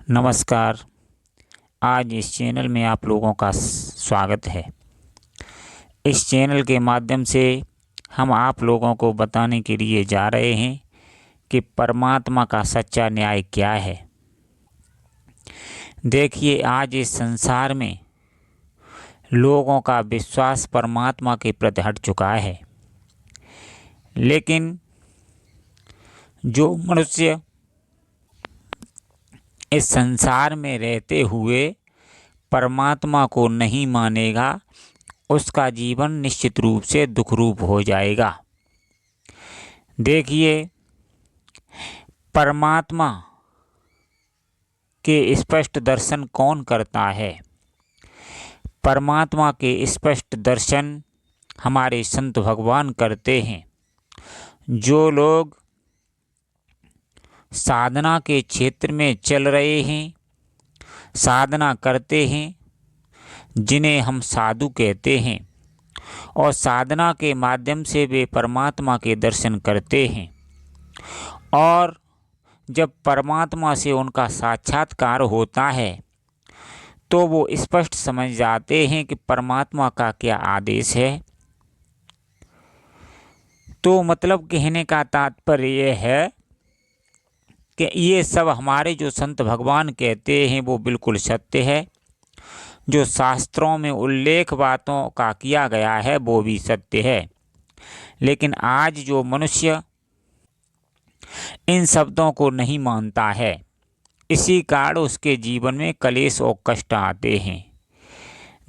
नमस्कार। आज इस चैनल में आप लोगों का स्वागत है। इस चैनल के माध्यम से हम आप लोगों को बताने के लिए जा रहे हैं कि परमात्मा का सच्चा न्याय क्या है। देखिए, आज इस संसार में लोगों का विश्वास परमात्मा के प्रति हट चुका है, लेकिन जो मनुष्य इस संसार में रहते हुए परमात्मा को नहीं मानेगा, उसका जीवन निश्चित रूप से दुखरूप हो जाएगा। देखिए, परमात्मा के स्पष्ट दर्शन कौन करता है? परमात्मा के स्पष्ट दर्शन हमारे संत भगवान करते हैं। जो लोग साधना के क्षेत्र में चल रहे हैं, साधना करते हैं, जिन्हें हम साधु कहते हैं, और साधना के माध्यम से वे परमात्मा के दर्शन करते हैं, और जब परमात्मा से उनका साक्षात्कार होता है तो वो स्पष्ट समझ जाते हैं कि परमात्मा का क्या आदेश है। तो मतलब कहने का तात्पर्य यह है कि ये सब हमारे जो संत भगवान कहते हैं वो बिल्कुल सत्य है। जो शास्त्रों में उल्लेख बातों का किया गया है वो भी सत्य है। लेकिन आज जो मनुष्य इन शब्दों को नहीं मानता है, इसी कारण उसके जीवन में कलेश और कष्ट आते हैं।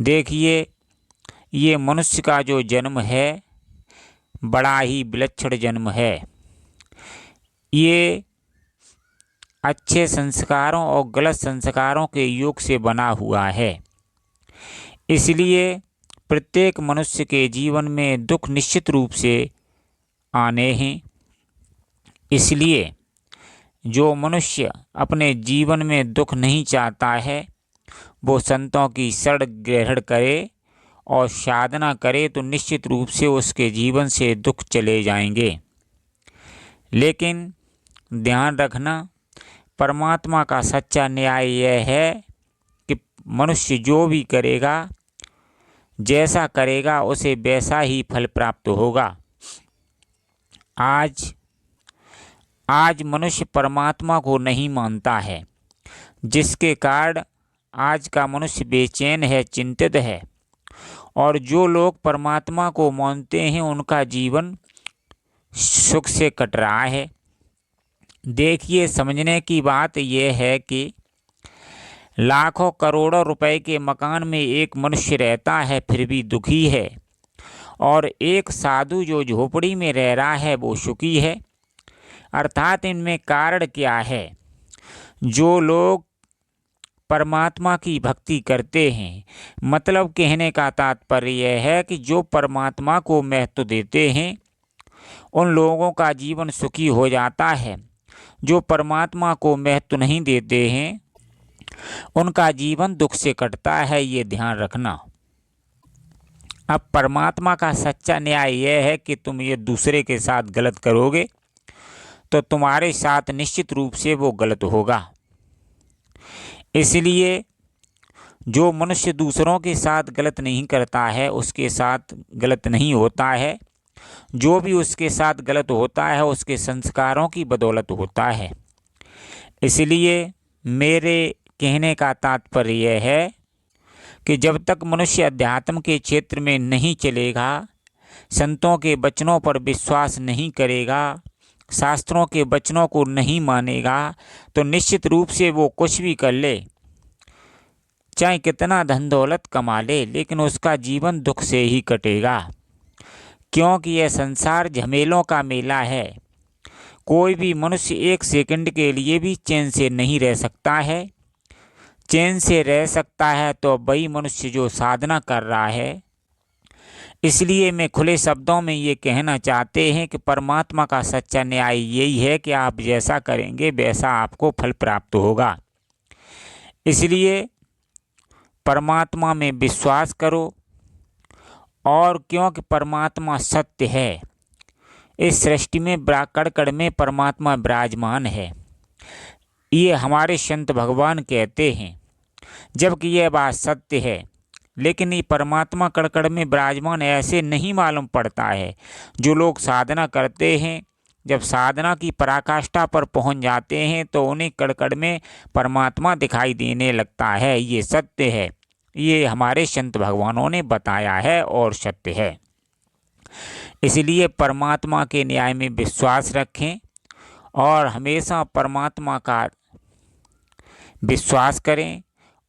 देखिए, ये मनुष्य का जो जन्म है बड़ा ही विलक्षण जन्म है। ये अच्छे संस्कारों और गलत संस्कारों के योग से बना हुआ है। इसलिए प्रत्येक मनुष्य के जीवन में दुख निश्चित रूप से आने हैं। इसलिए जो मनुष्य अपने जीवन में दुख नहीं चाहता है, वो संतों की शरण ग्रहण करे और साधना करे तो निश्चित रूप से उसके जीवन से दुख चले जाएंगे। लेकिन ध्यान रखना, परमात्मा का सच्चा न्याय यह है कि मनुष्य जो भी करेगा, जैसा करेगा, उसे वैसा ही फल प्राप्त होगा। आज मनुष्य परमात्मा को नहीं मानता है, जिसके कारण आज का मनुष्य बेचैन है, चिंतित है। और जो लोग परमात्मा को मानते हैं उनका जीवन सुख से कट रहा है। देखिए, समझने की बात यह है कि लाखों करोड़ों रुपए के मकान में एक मनुष्य रहता है फिर भी दुखी है, और एक साधु जो झोपड़ी में रह रहा है वो सुखी है। अर्थात इनमें कारण क्या है? जो लोग परमात्मा की भक्ति करते हैं, मतलब कहने का तात्पर्य यह है कि जो परमात्मा को महत्व देते हैं उन लोगों का जीवन सुखी हो जाता है। जो परमात्मा को महत्व नहीं देते हैं उनका जीवन दुख से कटता है, ये ध्यान रखना। अब परमात्मा का सच्चा न्याय यह है कि तुम ये दूसरे के साथ गलत करोगे तो तुम्हारे साथ निश्चित रूप से वो गलत होगा। इसलिए जो मनुष्य दूसरों के साथ गलत नहीं करता है उसके साथ गलत नहीं होता है। जो भी उसके साथ गलत होता है उसके संस्कारों की बदौलत होता है। इसलिए मेरे कहने का तात्पर्य यह है कि जब तक मनुष्य अध्यात्म के क्षेत्र में नहीं चलेगा, संतों के वचनों पर विश्वास नहीं करेगा, शास्त्रों के वचनों को नहीं मानेगा, तो निश्चित रूप से वो कुछ भी कर ले, चाहे कितना धन दौलत कमा ले, लेकिन उसका जीवन दुख से ही कटेगा। क्योंकि यह संसार झमेलों का मेला है। कोई भी मनुष्य एक सेकंड के लिए भी चैन से नहीं रह सकता है। चैन से रह सकता है तो वही मनुष्य जो साधना कर रहा है। इसलिए मैं खुले शब्दों में ये कहना चाहते हैं कि परमात्मा का सच्चा न्याय यही है कि आप जैसा करेंगे वैसा आपको फल प्राप्त होगा। इसलिए परमात्मा में विश्वास करो, और क्योंकि परमात्मा सत्य है, इस सृष्टि में कण कण में परमात्मा विराजमान है। ये हमारे संत भगवान कहते हैं, जबकि यह बात सत्य है। लेकिन ये परमात्मा कण-कण में विराजमान ऐसे नहीं मालूम पड़ता है। जो लोग साधना करते हैं, जब साधना की पराकाष्ठा पर पहुंच जाते हैं तो उन्हें कण-कण में परमात्मा दिखाई देने लगता है। ये सत्य है, ये हमारे संत भगवानों ने बताया है और सत्य है। इसलिए परमात्मा के न्याय में विश्वास रखें और हमेशा परमात्मा का विश्वास करें,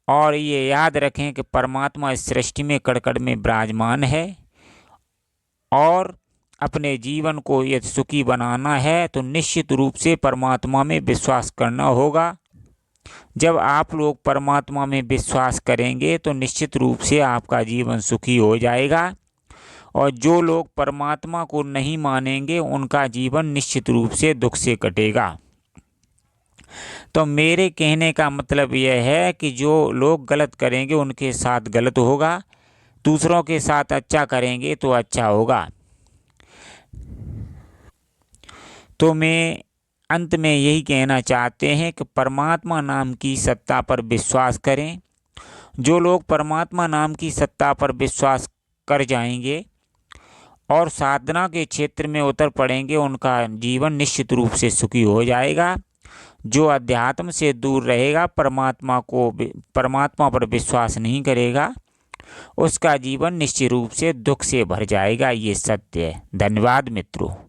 और ये याद रखें कि परमात्मा इस सृष्टि में कण-कण में विराजमान है। और अपने जीवन को यदि सुखी बनाना है तो निश्चित रूप से परमात्मा में विश्वास करना होगा। जब आप लोग परमात्मा में विश्वास करेंगे तो निश्चित रूप से आपका जीवन सुखी हो जाएगा, और जो लोग परमात्मा को नहीं मानेंगे उनका जीवन निश्चित रूप से दुख से कटेगा। तो मेरे कहने का मतलब यह है कि जो लोग गलत करेंगे उनके साथ गलत होगा, दूसरों के साथ अच्छा करेंगे तो अच्छा होगा। तो मैं अंत में यही कहना चाहते हैं कि परमात्मा नाम की सत्ता पर विश्वास करें। जो लोग परमात्मा नाम की सत्ता पर विश्वास कर जाएंगे और साधना के क्षेत्र में उतर पड़ेंगे, उनका जीवन निश्चित रूप से सुखी हो जाएगा। जो अध्यात्म से दूर रहेगा, परमात्मा पर विश्वास नहीं करेगा, उसका जीवन निश्चित रूप से दुख से भर जाएगा। ये सत्य है। धन्यवाद मित्रों।